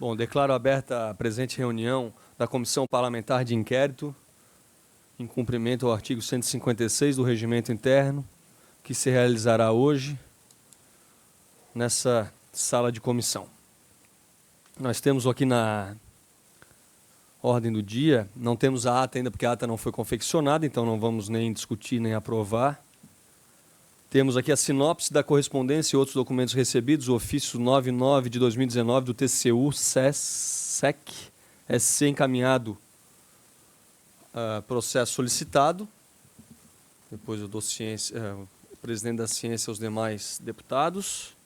Bom, declaro aberta a presente reunião da Comissão Parlamentar de Inquérito, em cumprimento ao artigo 156 do Regimento Interno, que se realizará hoje nessa sala de comissão. Nós temos aqui na ordem do dia, não temos a ata ainda, porque a ata não foi confeccionada, então não vamos nem discutir nem aprovar. Temos aqui a sinopse da correspondência e outros documentos recebidos, o ofício 99 de 2019 do TCU SEC, SC encaminhado, processo solicitado. Depois eu dou ciência, o presidente da ciência aos demais deputados.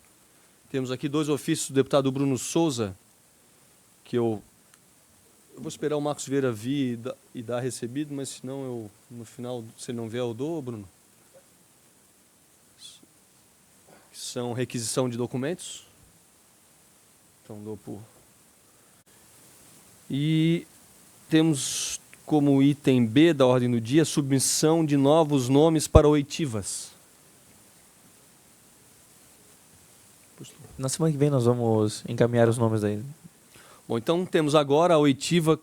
Temos aqui dois ofícios do deputado Bruno Souza, que eu vou esperar o Marcos Vieira vir e dar recebido, mas senão eu, no final, se ele não vier, eu dou, Bruno. São requisição de documentos. Então, dou por... E temos como item B da ordem do dia, submissão de novos nomes para oitivas. Na semana que vem nós vamos encaminhar os nomes aí. Bom, então temos agora a oitiva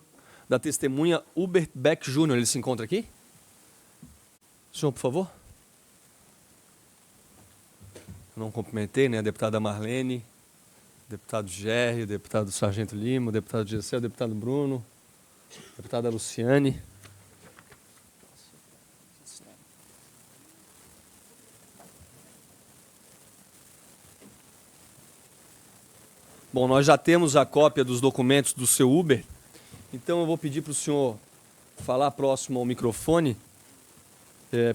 da testemunha Hubert Beck Jr. Ele se encontra aqui? Senhor, por favor. Não cumprimentei, né? A deputada Marlene, deputado Gerry, deputado Sargento Lima, deputado Gessé, deputado Bruno, deputada Luciane. Bom, nós já temos a cópia dos documentos do seu Uber, então eu vou pedir para o senhor falar próximo ao microfone.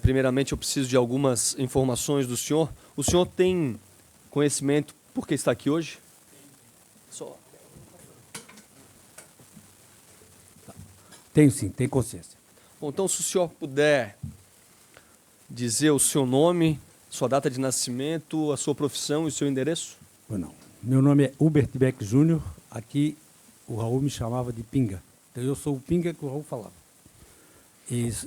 Primeiramente, eu preciso de algumas informações do senhor. O senhor tem conhecimento por que está aqui hoje? Só. Tenho sim, tenho consciência. Bom, então, se o senhor puder dizer o seu nome, sua data de nascimento, a sua profissão e o seu endereço? Pois não. Meu nome é Hubert Beck Jr. Aqui o Raul me chamava de Pinga. Então eu sou o Pinga que o Raul falava.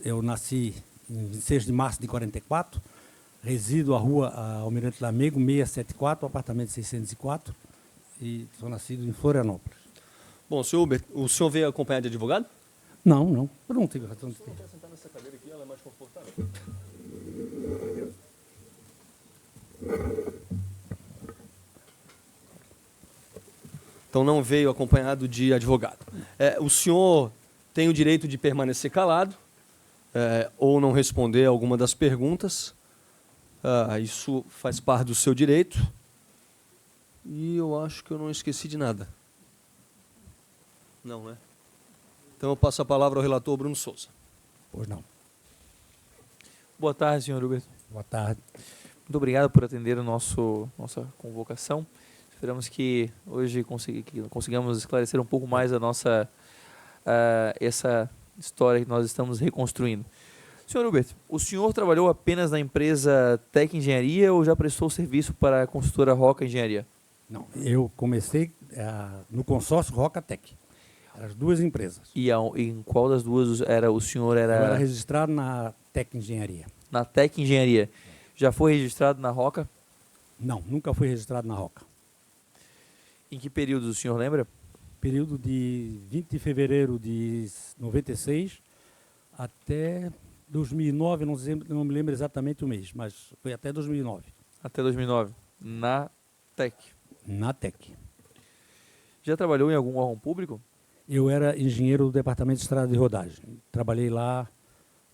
Eu nasci em 26 de março de 44, resido à rua Almirante Lamego, 674, apartamento 604, e sou nascido em Florianópolis. Bom, senhor Hubert, o senhor veio acompanhado de advogado? Não. Eu não tive razão de ter. Vou sentar nessa cadeira aqui, ela é mais confortável. Então não veio acompanhado de advogado. O senhor tem o direito de permanecer calado, ou não responder a alguma das perguntas. Isso faz parte do seu direito. E eu acho que eu não esqueci de nada. Não, né? Então eu passo a palavra ao relator Bruno Souza. Pois não. Boa tarde, senhor Hubert. Boa tarde. Muito obrigado por atender a nossa convocação. Esperamos que hoje consigamos esclarecer um pouco mais essa história que nós estamos reconstruindo. Senhor Hubert, o senhor trabalhou apenas na empresa Tec Engenharia ou já prestou serviço para a consultora Roca Engenharia? Não, eu comecei no consórcio Roca Tec. Eram as duas empresas. E em qual das duas o senhor era? Eu era registrado na Tec Engenharia. Na Tec Engenharia. Já foi registrado na Roca? Não, nunca fui registrado na Roca. Em que período o senhor lembra? Período de 20 de fevereiro de 96 até 2009, não me lembro exatamente o mês, mas foi até 2009. Até 2009, na Tec. Na Tec. Já trabalhou em algum órgão público? Eu era engenheiro do departamento de estrada de rodagem. Trabalhei lá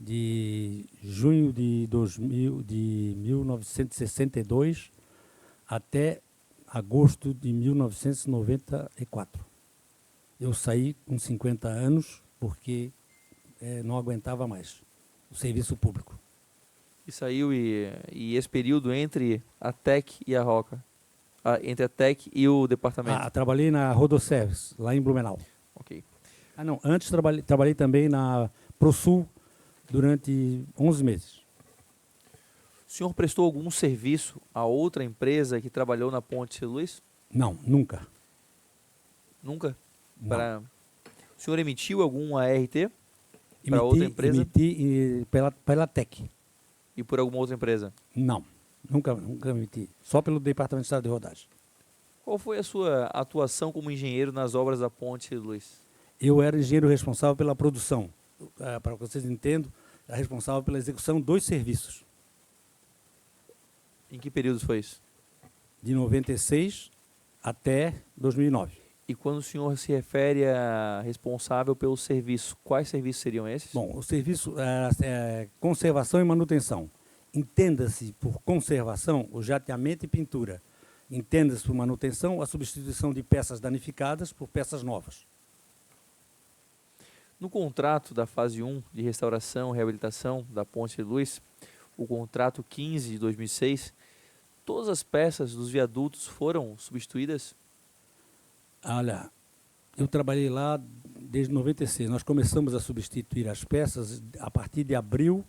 de junho de 1962 até agosto de 1994. Eu saí com 50 anos porque não aguentava mais o serviço público. E saiu e esse período entre a Tec e a Roca? Entre a Tec e o departamento? Trabalhei na Rodoservice, lá em Blumenau. Ok. Não, antes trabalhei também na ProSul durante 11 meses. O senhor prestou algum serviço a outra empresa que trabalhou na Ponte São Luís? Não, nunca. Nunca? Não. O senhor emitiu algum ART para outra empresa? Emiti pela Tec. E por alguma outra empresa? Não, nunca emiti. Só pelo departamento de estrada de rodagem. Qual foi a sua atuação como engenheiro nas obras da ponte, Luiz? Eu era engenheiro responsável pela produção. Para que vocês entendam, era responsável pela execução dos serviços. Em que período foi isso? De 96 até 2009. E quando o senhor se refere a responsável pelo serviço, quais serviços seriam esses? Bom, o serviço é conservação e manutenção. Entenda-se por conservação o jateamento e pintura. Entenda-se por manutenção a substituição de peças danificadas por peças novas. No contrato da fase 1 de restauração e reabilitação da Ponte de Luz, o contrato 15 de 2006, todas as peças dos viadutos foram substituídas? Olha, eu trabalhei lá desde 96. Nós começamos a substituir as peças a partir de abril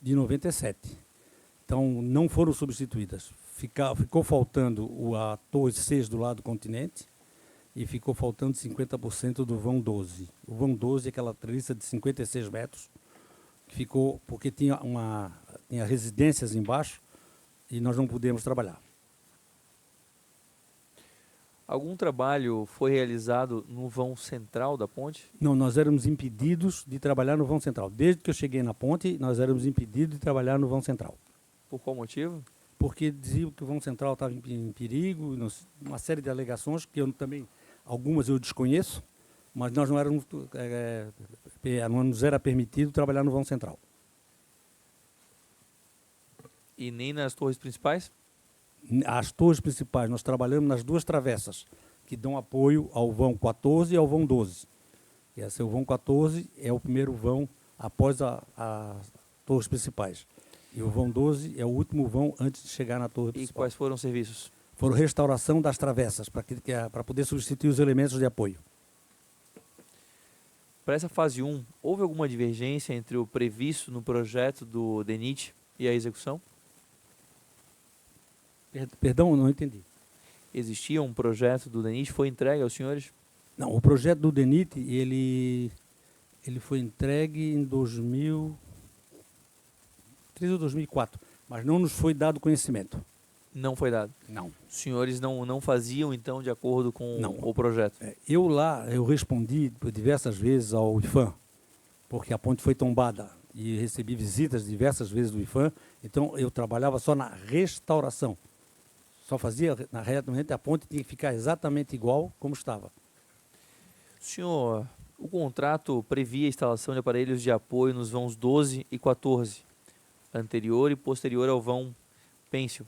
de 97. Então, não foram substituídas. Ficou faltando a torre 6 do lado do continente e ficou faltando 50% do vão 12. O vão 12 é aquela treliça de 56 metros, que ficou porque tinha residências embaixo e nós não pudemos trabalhar. Algum trabalho foi realizado no vão central da ponte? Não, nós éramos impedidos de trabalhar no vão central. Desde que eu cheguei na ponte, nós éramos impedidos de trabalhar no vão central. Por qual motivo? Porque diziam que o vão central estava em perigo, uma série de alegações que eu também, algumas eu desconheço, mas nós não éramos, não nos era permitido trabalhar no vão central. E nem nas torres principais? As torres principais, nós trabalhamos nas duas travessas, que dão apoio ao vão 14 e ao vão 12. Esse é o vão 14, é o primeiro vão após as torres principais. E o vão 12 é o último vão antes de chegar na torre E principal. quais foram os serviços? Foram restauração das travessas, para poder substituir os elementos de apoio. Para essa fase 1, houve alguma divergência entre o previsto no projeto do DENIT e a execução? Perdão, não entendi. Existia um projeto do DENIT, foi entregue aos senhores? Não, o projeto do DENIT, ele foi entregue em 2003 ou 2004, mas não nos foi dado conhecimento. Não foi dado. Não. Os senhores não faziam, então, de acordo com Não. o projeto? Eu respondi por diversas vezes ao IFAM, porque a ponte foi tombada e recebi visitas diversas vezes do IFAM, então eu trabalhava só na restauração. Só fazia, realmente a ponte tinha que ficar exatamente igual como estava. Senhor, o contrato previa a instalação de aparelhos de apoio nos vãos 12 e 14, anterior e posterior ao vão pêncil.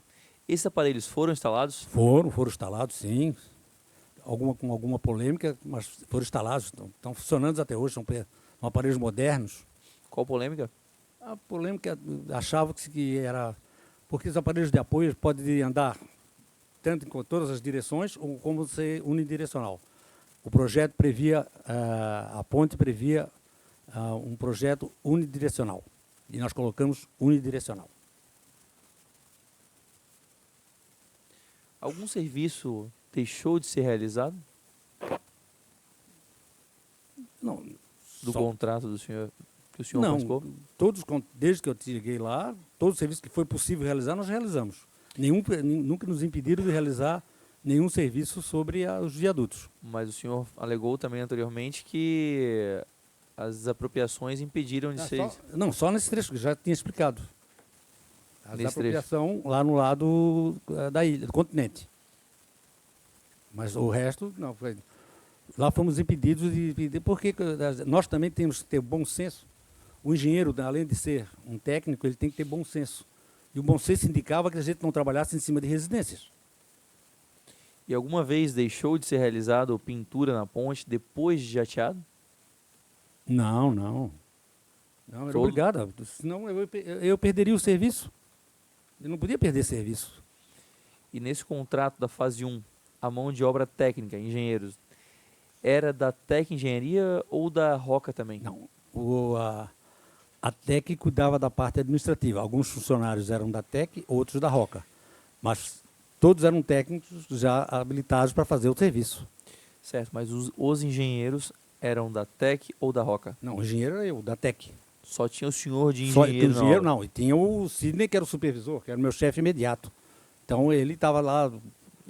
Esses aparelhos foram instalados? Foram instalados, sim. Com alguma polêmica, mas foram instalados. Estão funcionando até hoje, são aparelhos modernos. Qual polêmica? A polêmica achava que era... Porque os aparelhos de apoio podem andar tanto em todas as direções ou como ser unidirecional. O projeto previa, a ponte previa um projeto unidirecional. E nós colocamos unidirecional. Algum serviço deixou de ser realizado Não, do só- contrato do senhor, que o senhor Não, participou? desde que eu cheguei lá, todos os serviços que foi possível realizar, nós realizamos. Nunca nos impediram de realizar nenhum serviço sobre os viadutos. Mas o senhor alegou também anteriormente que as desapropriações impediram de ser... Só nesse trecho, que já tinha explicado. A Nesse desapropriação lá no lado da ilha, do continente. Mas o resto, não. Lá fomos impedidos porque nós também temos que ter bom senso. O engenheiro, além de ser um técnico, ele tem que ter bom senso. E o bom senso indicava que a gente não trabalhasse em cima de residências. E alguma vez deixou de ser realizado pintura na ponte depois de jateado? Não. Não, era obrigado. Senão eu perderia o serviço. Eu não podia perder serviço. E nesse contrato da fase 1, a mão de obra técnica, engenheiros, era da Tec Engenharia ou da Roca também? Não. A TEC cuidava da parte administrativa. Alguns funcionários eram da TEC, outros da Roca. Mas todos eram técnicos já habilitados para fazer o serviço. Certo, mas os engenheiros eram da Tec ou da Roca? Não, o engenheiro era eu, da TEC. Só tinha o senhor de Só engenheiro o na engenheiro obra. não. E tinha o Sidney, que era o supervisor, que era o meu chefe imediato. Então ele estava lá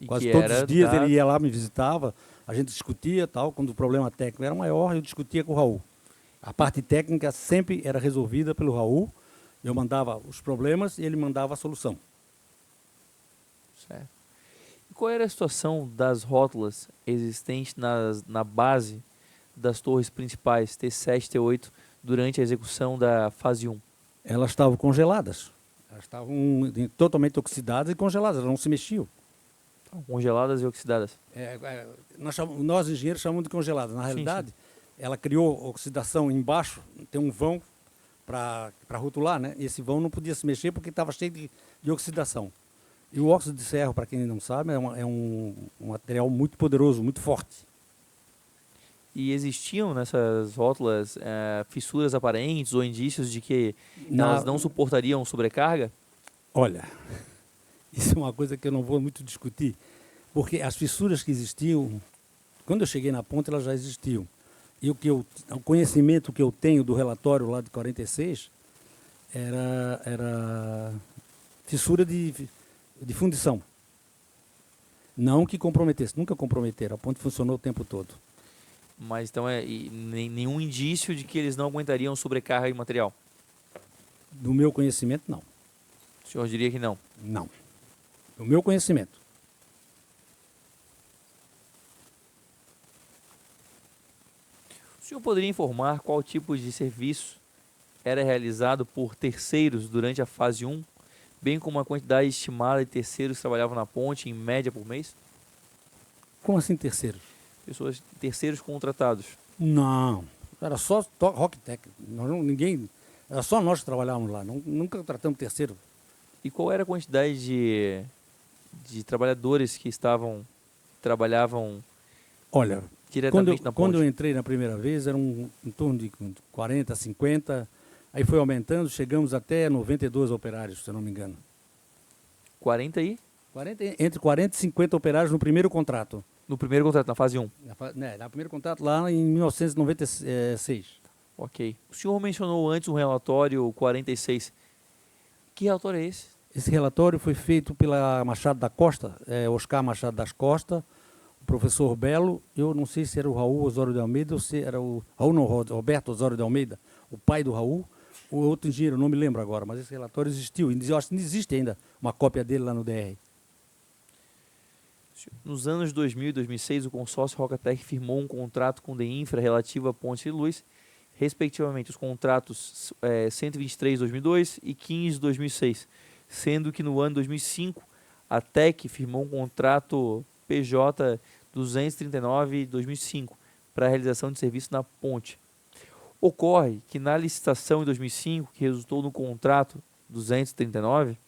E Quase que todos era os dias da- ele ia lá, me visitava, a gente discutia tal. Quando o problema técnico era maior, eu discutia com o Raul. A parte técnica sempre era resolvida pelo Raul. Eu mandava os problemas e ele mandava a solução. Certo. E qual era a situação das rótulas existentes na base das torres principais T7 e T8 durante a execução da fase 1? Elas estavam congeladas. Elas estavam totalmente oxidadas e congeladas, elas não se mexiam. Congeladas e oxidadas. Nós engenheiros chamamos de congeladas. Na realidade, ela criou oxidação embaixo, tem um vão para rotular, né? Esse vão não podia se mexer porque estava cheio de oxidação. E o óxido de ferro, para quem não sabe, é um material muito poderoso, muito forte. E existiam nessas rótulas fissuras aparentes ou indícios de que elas não suportariam sobrecarga? Olha, isso é uma coisa que eu não vou muito discutir, porque as fissuras que existiam, quando eu cheguei na ponta, elas já existiam. E o conhecimento que eu tenho do relatório lá de 46 era fissura de fundição. Não que comprometesse, nunca comprometeram. A ponte funcionou o tempo todo. Mas então nenhum indício de que eles não aguentariam sobrecarga de material? Do meu conhecimento, não. O senhor diria que não? Não. Do meu conhecimento. O senhor poderia informar qual tipo de serviço era realizado por terceiros durante a fase 1, bem como a quantidade estimada de terceiros que trabalhavam na ponte, em média, por mês? Como assim terceiros? Terceiros contratados. Não. Era só Rocktech. Era só nós que trabalhávamos lá. Nunca tratamos terceiro. E qual era a quantidade de trabalhadores que trabalhavam Olha, diretamente na ponte? quando eu entrei na primeira vez, eram em torno de 40, 50. Aí foi aumentando, chegamos até 92 operários, se eu não me engano. 40 aí? Entre 40 e 50 operários no primeiro contrato. No primeiro contrato, na fase 1. Na primeiro contrato lá em 1996. Ok. O senhor mencionou antes um relatório 46. Que relatório é esse? Esse relatório foi feito pela Machado da Costa, Oscar Machado das Costa, o professor Belo. Eu não sei se era o Raul Osório de Almeida ou se era o Roberto Osório de Almeida, o pai do Raul, ou outro engenheiro, não me lembro agora, mas esse relatório existiu. Eu acho que não existe ainda uma cópia dele lá no DR. Nos anos 2000 e 2006, o consórcio Rocatec firmou um contrato com o DEINFRA relativo à Ponte de Luz, respectivamente os contratos 123/2002 e 15/2006, sendo que no ano 2005 a TEC firmou um contrato PJ 239/2005 para a realização de serviço na ponte. Ocorre que na licitação em 2005, que resultou no contrato 239,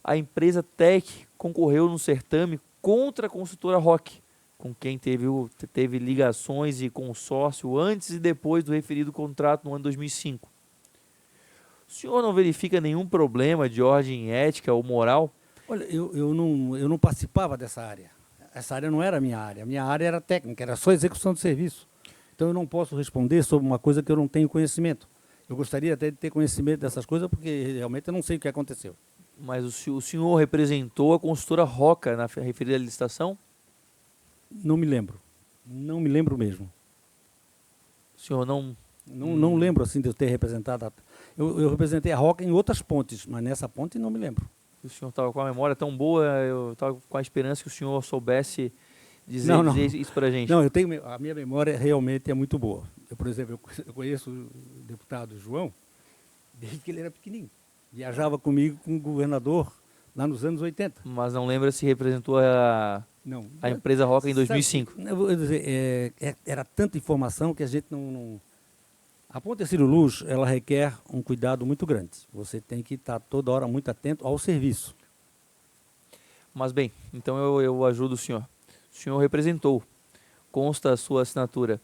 a empresa TEC concorreu no certame contra a construtora Rock, com quem teve ligações e consórcio antes e depois do referido contrato no ano 2005. O senhor não verifica nenhum problema de ordem ética ou moral? Olha, eu não participava dessa área. Essa área não era a minha área. A minha área era técnica, era só execução de serviço. Então eu não posso responder sobre uma coisa que eu não tenho conhecimento. Eu gostaria até de ter conhecimento dessas coisas, porque realmente eu não sei o que aconteceu. Mas o senhor representou a construtora Roca na referida licitação? Não me lembro. Não me lembro mesmo. O senhor não... Não lembro assim de eu ter representado. Eu representei a Roca em outras pontes, mas nessa ponte não me lembro. O senhor estava com a memória tão boa, eu estava com a esperança que o senhor soubesse dizer isso para a gente. Não, a minha memória realmente é muito boa. Por exemplo, eu conheço o deputado João desde que ele era pequenininho. Viajava comigo com o governador lá nos anos 80. Mas não lembra se representou a empresa Roca em 2005? Eu vou dizer, era tanta informação que a gente não... A Ponte Ciro Luz, ela requer um cuidado muito grande. Você tem que estar toda hora muito atento ao serviço. Mas bem, então eu ajudo o senhor. O senhor representou, consta a sua assinatura.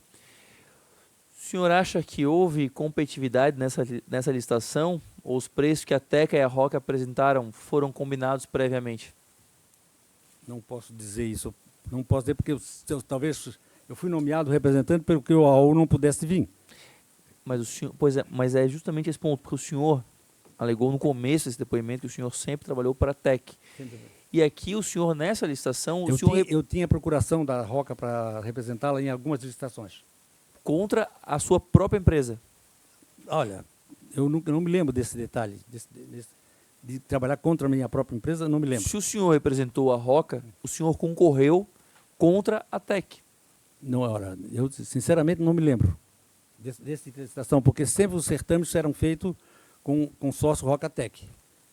O senhor acha que houve competitividade nessa licitação? Ou os preços que a Teca e a Roca apresentaram foram combinados previamente? Não posso dizer isso. Não posso dizer porque talvez eu fui nomeado representante pelo que o AU não pudesse vir. Mas o senhor, mas é justamente esse ponto, porque o senhor alegou no começo desse depoimento que o senhor sempre trabalhou para a TEC. E aqui o senhor, nessa licitação, o Eu, senhor eu tinha procuração da Roca para representá-la em algumas licitações. contra a sua própria empresa. Olha, eu não me lembro desse detalhe, de trabalhar contra a minha própria empresa, não me lembro. Se o senhor representou a Roca, o senhor concorreu contra a TEC. Não, ora, eu sinceramente não me lembro dessa licitação, porque sempre os certames eram feitos com consórcio Rocatec.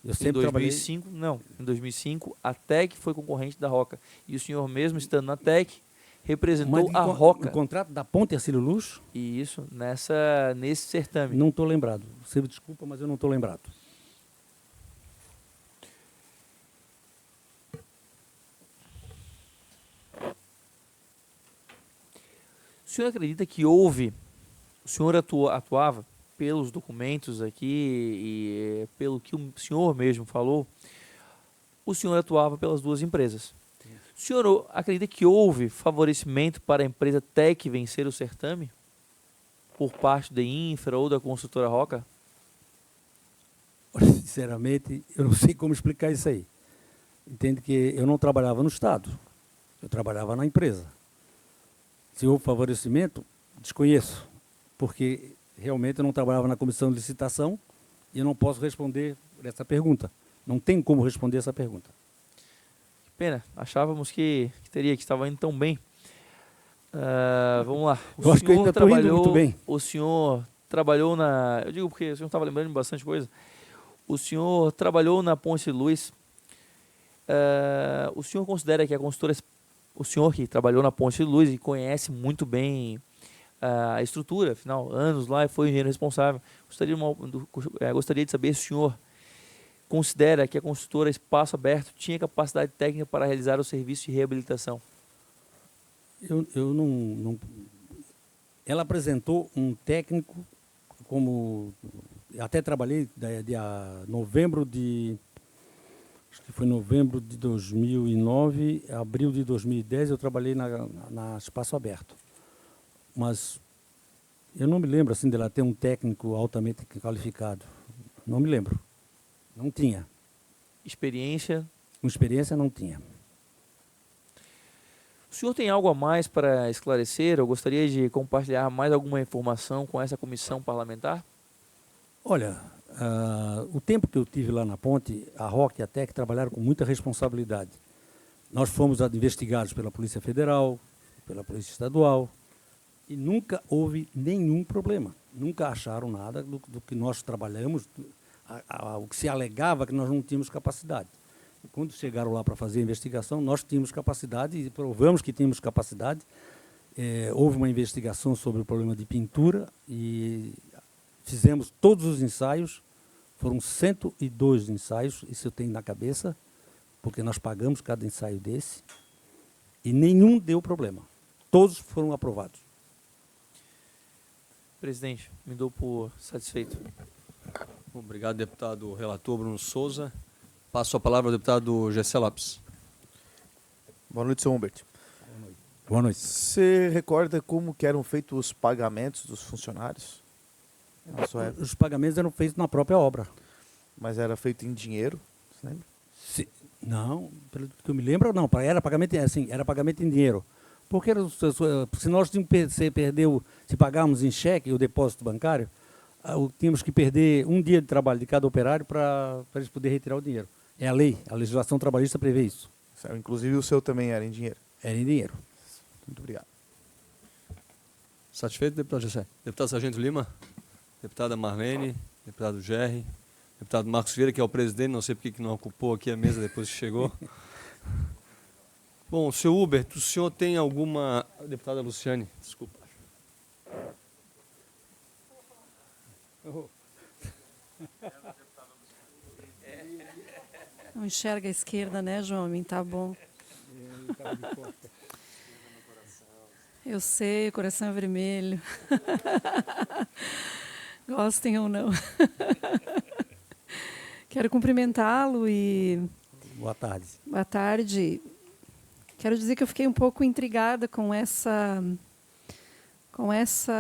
Eu Em sempre trabalhei... 2005, não. Em 2005, a TEC foi concorrente da Roca. E o senhor, mesmo estando na TEC, representou a Roca. O contrato da Ponte Ercílio Luz? E isso, nesse certame. Não estou lembrado. Você me desculpa, mas eu não estou lembrado. O senhor acredita que houve... O senhor atuava pelos documentos aqui e pelo que o senhor mesmo falou, o senhor atuava pelas duas empresas. O senhor acredita que houve favorecimento para a empresa TEC vencer o certame? Por parte da Infra ou da construtora Roca? Sinceramente, eu não sei como explicar isso aí. Entende que eu não trabalhava no Estado, eu trabalhava na empresa. Se houve favorecimento, desconheço, porque realmente eu não trabalhava na comissão de licitação e eu não posso responder essa pergunta. Não tem como responder essa pergunta. Que pena, achávamos que estava indo tão bem. Vamos lá. Eu acho que eu ainda estou indo muito bem. O senhor trabalhou na... Eu digo porque o senhor estava lembrando de bastante coisa. O senhor trabalhou na Ponce Luz. O senhor considera que a consultora... O senhor que trabalhou na Ponce Luz e conhece muito bem a estrutura, afinal, anos lá e foi o engenheiro responsável. Gostaria de saber se o senhor considera que a consultora Espaço Aberto tinha capacidade técnica para realizar o serviço de reabilitação. Eu não... Ela apresentou um técnico, como... Até trabalhei de novembro de... Acho que foi novembro de 2009, abril de 2010, eu trabalhei na Espaço Aberto. Mas eu não me lembro assim dela ter um técnico altamente qualificado. Não me lembro. Não tinha. Experiência? Com experiência não tinha. O senhor tem algo a mais para esclarecer? Eu gostaria de compartilhar mais alguma informação com essa comissão parlamentar? Olha, o tempo que eu tive lá na ponte, a Roca e a TEC trabalharam com muita responsabilidade. Nós fomos investigados pela Polícia Federal, pela Polícia Estadual, e nunca houve nenhum problema. Nunca acharam nada do que nós trabalhamos, o que se alegava que nós não tínhamos capacidade. E quando chegaram lá para fazer a investigação, nós tínhamos capacidade e provamos que tínhamos capacidade. Houve uma investigação sobre o problema de pintura e fizemos todos os ensaios, foram 102 ensaios, isso eu tenho na cabeça, porque nós pagamos cada ensaio desse, e nenhum deu problema. Todos foram aprovados. Presidente, me dou por satisfeito. Obrigado, deputado relator Bruno Souza. Passo a palavra ao deputado Gessé Lopes. Boa noite, senhor Humbert. Boa noite. Você recorda como que eram feitos os pagamentos dos funcionários? Na sua época? Os pagamentos eram feitos na própria obra. Mas era feito em dinheiro, você lembra? Não, pelo que eu me lembro, não. Era pagamento, assim, era pagamento em dinheiro. Porque se nós se pagarmos em cheque o depósito bancário, tínhamos que perder um dia de trabalho de cada operário para eles poderem retirar o dinheiro. É a lei, a legislação trabalhista prevê isso. Inclusive o seu também era em dinheiro. Era em dinheiro. Muito obrigado. Satisfeito, deputado Gessé? Deputado Sargento Lima, deputada Marlene, deputado Gerry, deputado Marcos Vieira, que é o presidente, não sei porque que não ocupou aqui a mesa depois que chegou. Bom, senhor Hubert, o senhor tem alguma... Deputada Luciane, desculpa. Não enxerga a esquerda, né, João? Tá bom. Eu sei, o coração é vermelho. Gostem ou não. Quero cumprimentá-lo e... Boa tarde. Boa tarde. Quero dizer que eu fiquei um pouco intrigada com essa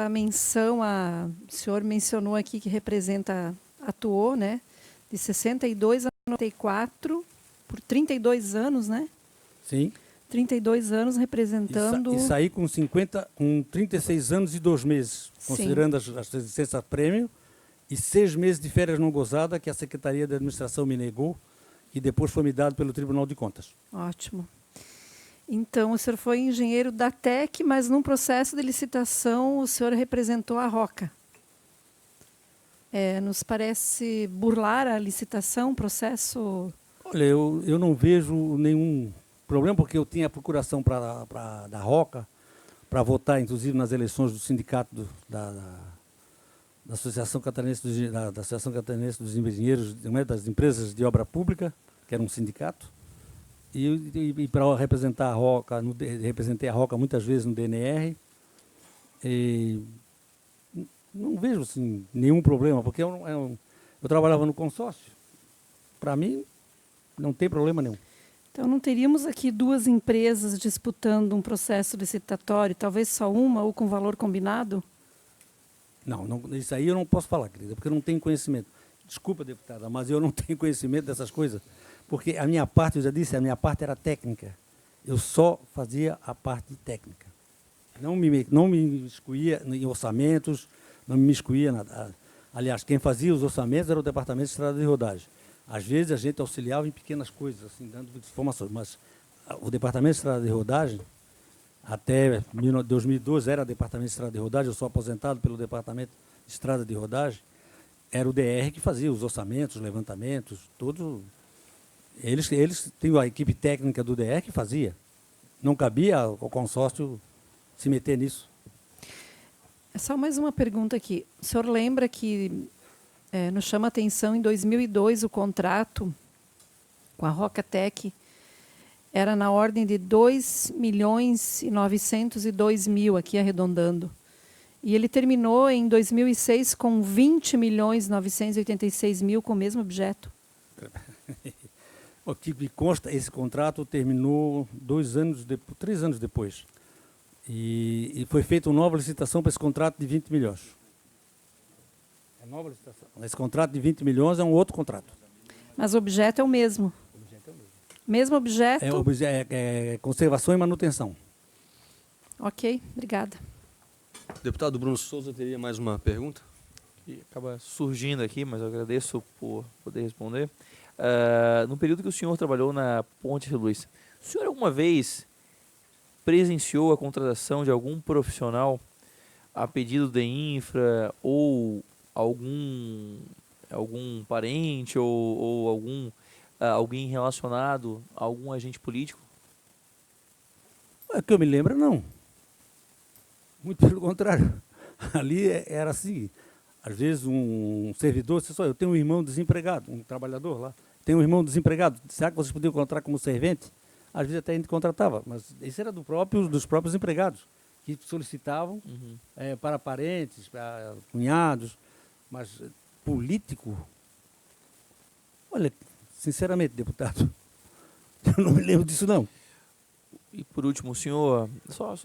menção. O senhor mencionou aqui que atuou, né, de 62 a 94 por 32 anos, né? Sim. 32 anos representando... E saí com 36 anos e 2 meses, Sim. considerando as licenças-prêmio, e 6 meses de férias não gozada, que a Secretaria de Administração me negou, e depois foi me dado pelo Tribunal de Contas. Ótimo. Então, o senhor foi engenheiro da TEC, mas num processo de licitação o senhor representou a Roca. Nos parece burlar a licitação, processo... Olha, eu não vejo nenhum problema, porque eu tinha a procuração da Roca, para votar, inclusive, nas eleições do sindicato da Associação Catarinense da Associação Catarinense dos Engenheiros, das empresas de obra pública, que era um sindicato. E para representar a Roca, representei a Roca muitas vezes no DNR. E não vejo assim, nenhum problema, porque eu trabalhava no consórcio. Para mim, não tem problema nenhum. Então, não teríamos aqui 2 empresas disputando um processo licitatório, talvez só uma ou com valor combinado? Não, isso aí eu não posso falar, querida, porque eu não tenho conhecimento. Desculpa, deputada, mas eu não tenho conhecimento dessas coisas, porque a minha parte, eu já disse, a minha parte era técnica. Eu só fazia a parte técnica. Não me miscuía em orçamentos, não me miscuía nada. Aliás, quem fazia os orçamentos era o Departamento de Estrada de Rodagem. Às vezes a gente auxiliava em pequenas coisas, assim, dando informações, mas o Departamento de Estrada de Rodagem, até 2012 era Departamento de Estrada de Rodagem, eu sou aposentado pelo Departamento de Estrada de Rodagem, era o DR que fazia os orçamentos, os levantamentos, todos. Eles tinham a equipe técnica do DR que fazia. Não cabia ao consórcio se meter nisso. É só mais uma pergunta aqui. O senhor lembra que nos chama a atenção, em 2002, o contrato com a Rocatec era na ordem de 2.902.000, aqui arredondando. E ele terminou em 2006 com 20.986.000 com o mesmo objeto. O que me consta, esse contrato terminou 3 anos depois. E foi feita uma nova licitação para esse contrato de 20 milhões. É nova licitação. Esse contrato de 20 milhões é um outro contrato. Mas o objeto é o mesmo? O objeto é o mesmo. Mesmo objeto? É conservação e manutenção. Ok, obrigada. Deputado Bruno Souza teria mais uma pergunta? Que acaba surgindo aqui, mas eu agradeço por poder responder. No período que o senhor trabalhou na Ponte Rio Luiz, o senhor alguma vez presenciou a contratação de algum profissional a pedido de infra ou algum parente ou alguém relacionado a algum agente político? É que eu me lembro, não. Muito pelo contrário. Ali era assim, às vezes um servidor, eu tenho um irmão desempregado, um trabalhador lá, tenho um irmão desempregado, será que vocês podiam contratar como servente? Às vezes até a gente contratava, mas isso era dos próprios empregados, que solicitavam para parentes, para cunhados, mas político, olha, sinceramente, deputado, eu não me lembro disso não. E por último, o senhor,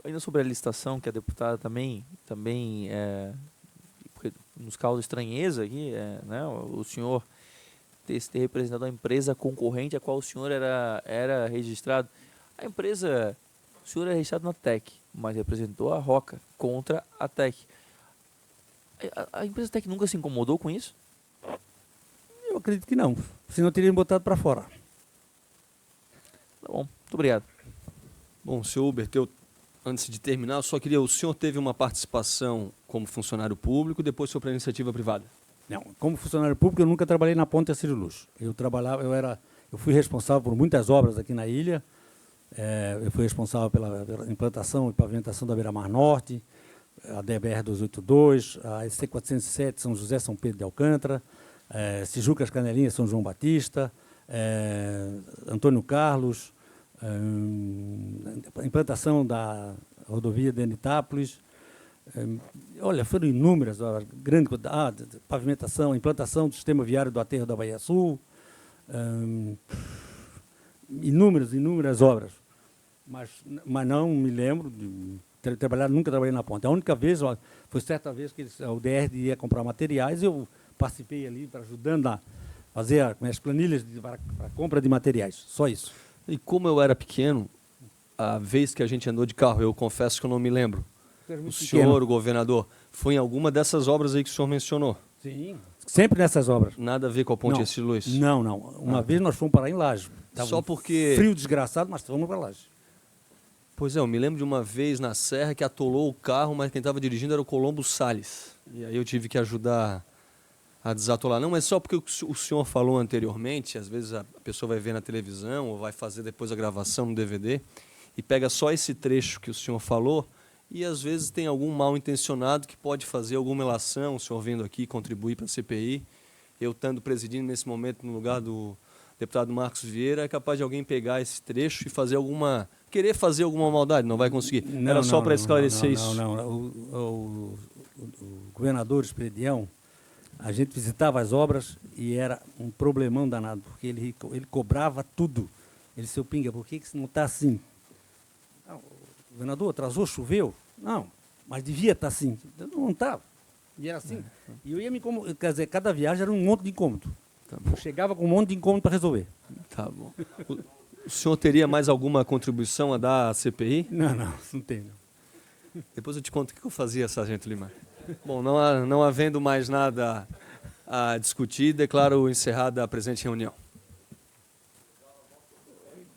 ainda sobre a licitação, que a deputada também porque nos causa estranheza aqui, né, o senhor ter representado a empresa concorrente a qual o senhor era registrado. A empresa, o senhor era registrado na TEC, mas representou a Roca contra a TEC. A empresa TEC nunca se incomodou com isso? Eu acredito que não, senão teriam botado para fora. Tá bom, muito obrigado. Bom, senhor Hubert, antes de terminar, eu só queria... O senhor teve uma participação como funcionário público, depois foi para a iniciativa privada? Não, como funcionário público eu nunca trabalhei na Ponte Acílio Luz. Eu fui responsável por muitas obras aqui na ilha. Eu fui responsável pela implantação e pavimentação da Beira-Mar Norte, a DBR 282, a SC 407 São José São Pedro de Alcântara, Tijucas Canelinha São João Batista, Antônio Carlos, a implantação da rodovia de Anitápolis. Olha, foram inúmeras, grande pavimentação, implantação do sistema viário do aterro da Bahia Sul, inúmeras obras. Mas não me lembro de ter trabalhado, nunca trabalhei na ponte. A única vez, foi certa vez que o DR ia comprar materiais, eu participei ali, ajudando fazer as planilhas para a compra de materiais, só isso. E como eu era pequeno, a vez que a gente andou de carro, eu confesso que eu não me lembro. O senhor, o governador, foi em alguma dessas obras aí que o senhor mencionou? Sim. Sempre nessas obras. Nada a ver com a Ponte Não. Ercílio Luz? Não, não. Uma vez nós fomos parar em Laje. Tava Só um porque... frio desgraçado, mas fomos para Laje. Pois é, eu me lembro de uma vez na serra que atolou o carro, mas quem estava dirigindo era o Colombo Salles. E aí eu tive que ajudar a desatolar. Não, mas só porque o senhor falou anteriormente, às vezes a pessoa vai ver na televisão ou vai fazer depois a gravação no DVD e pega só esse trecho que o senhor falou e às vezes tem algum mal intencionado que pode fazer alguma ilação, o senhor vindo aqui contribuir para a CPI, eu estando presidindo nesse momento no lugar do deputado Marcos Vieira, é capaz de alguém pegar esse trecho e fazer querer fazer alguma maldade, não vai conseguir. Era só para esclarecer isso. Não. O governador Esperidião, a gente visitava as obras e era um problemão danado, porque ele cobrava tudo. Ele disse, seu Pinga, por que não está assim? Não, o governador atrasou, choveu? Não, mas devia estar assim. Não estava. E era assim. E eu ia me incomodar, quer dizer, cada viagem era um monte de incômodo. Tá bom. Eu chegava com um monte de incômodo para resolver. Tá bom. O senhor teria mais alguma contribuição a dar à CPI? Não tem, não. Depois eu te conto o que eu fazia, Sargento Lima. Bom, não havendo mais nada a discutir, declaro encerrada a presente reunião.